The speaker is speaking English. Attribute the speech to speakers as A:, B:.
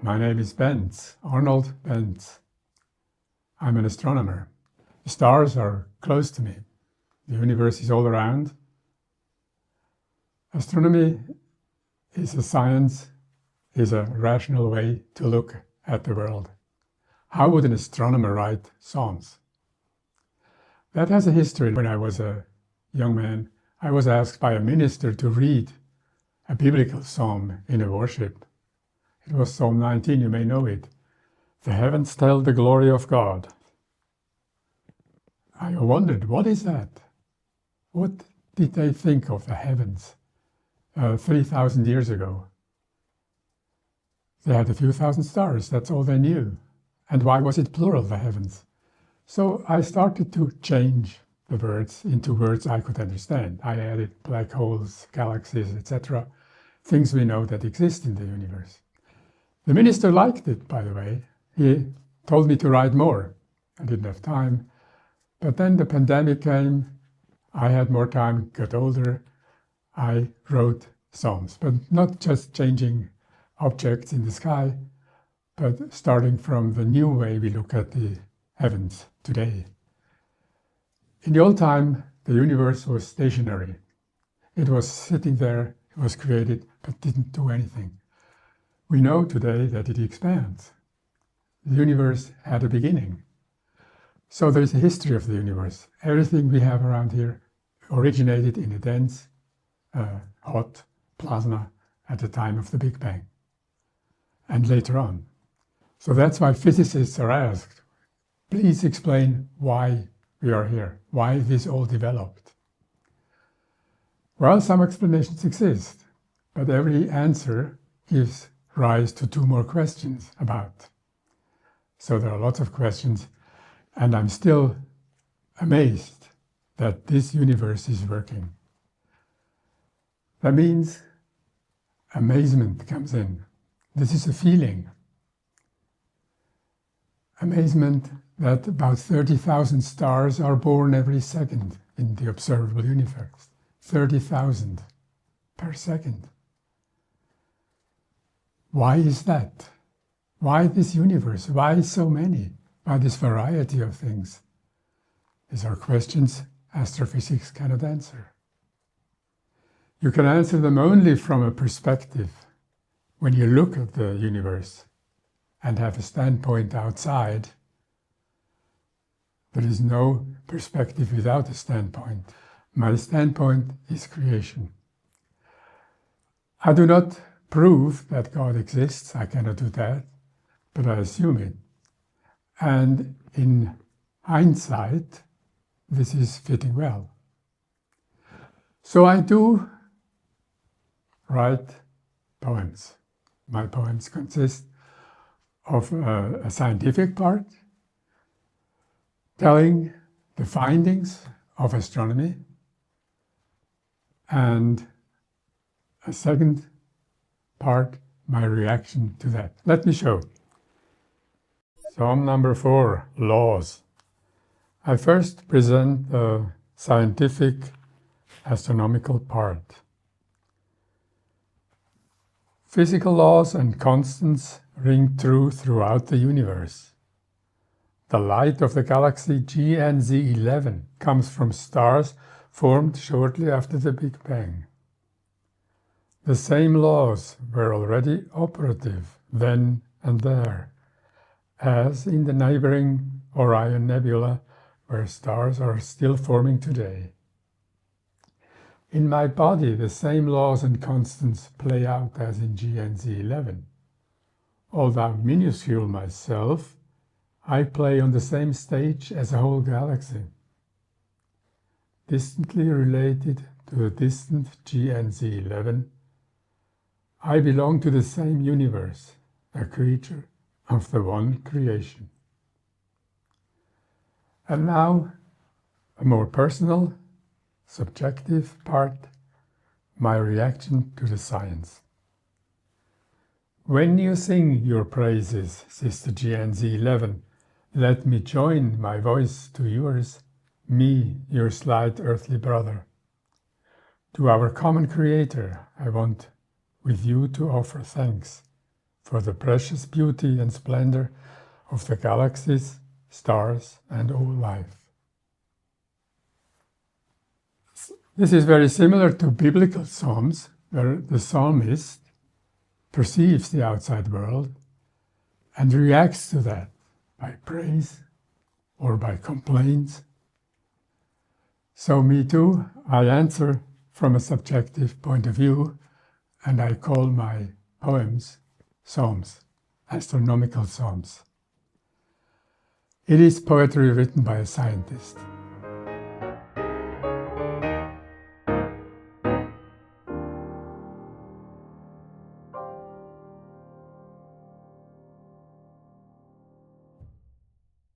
A: My name is Benz, Arnold Benz. I'm an astronomer. The stars are close to me. The universe is all around. Astronomy is a science, is a rational way to look at the world. How would an astronomer write psalms? That has a history. When I was a young man, I was asked by a minister to read a biblical psalm in a worship. It was Psalm 19, you may know it. The heavens tell the glory of God. I wondered, what is that? What did they think of the heavens 3,000 years ago? They had a few thousand stars, that's all they knew. And why was it plural, the heavens? So I started to change the words into words I could understand. I added black holes, galaxies, etc. Things we know that exist in the universe. The minister liked it, by the way. He told me to write more. I didn't have time. But then the pandemic came. I had more time, got older. I wrote psalms, but not just changing objects in the sky, but starting from the new way we look at the heavens today. In the old time, the universe was stationary. It was sitting there, it was created, but didn't do anything. We know today that it expands. The universe had a beginning. So there's a history of the universe. Everything we have around here originated in a dense, hot plasma at the time of the Big Bang, and later on. So that's why physicists are asked, please explain why we are here, why this all developed. Well, some explanations exist, but every answer gives rise to two more questions about. So there are lots of questions, and I'm still amazed that this universe is working. That means amazement comes in. This is a feeling. Amazement that about 30,000 stars are born every second in the observable universe. 30,000 per second. Why is that? Why this universe? Why so many? Why this variety of things? These are questions astrophysics cannot answer. You can answer them only from a perspective. When you look at the universe and have a standpoint outside, there is no perspective without a standpoint. My standpoint is creation. I do not prove that God exists, I cannot do that, but I assume it. And in hindsight, this is fitting well. So I do write poems. My poems consist of a scientific part, telling the findings of astronomy, and a second part, my reaction to that. Let me show. Psalm number 4, Laws. I first present the scientific astronomical part. Physical laws and constants ring true throughout the universe. The light of the galaxy GNZ 11 comes from stars formed shortly after the Big Bang. The same laws were already operative then and there, as in the neighboring Orion Nebula, where stars are still forming today. In my body, the same laws and constants play out as in GNZ 11. Although minuscule myself, I play on the same stage as a whole galaxy. Distantly related to the distant GNZ 11, I belong to the same universe, a creature of the one creation. And now, a more personal, subjective part, my reaction to the science. When you sing your praises, Sister GNZ 11, let me join my voice to yours, me, your slight earthly brother. To our common Creator, I want with you to offer thanks for the precious beauty and splendor of the galaxies, stars, and all life. This is very similar to biblical psalms, where the psalmist perceives the outside world and reacts to that by praise or by complaints. So me too, I answer from a subjective point of view, and I call my poems psalms, astronomical psalms. It is poetry written by a scientist.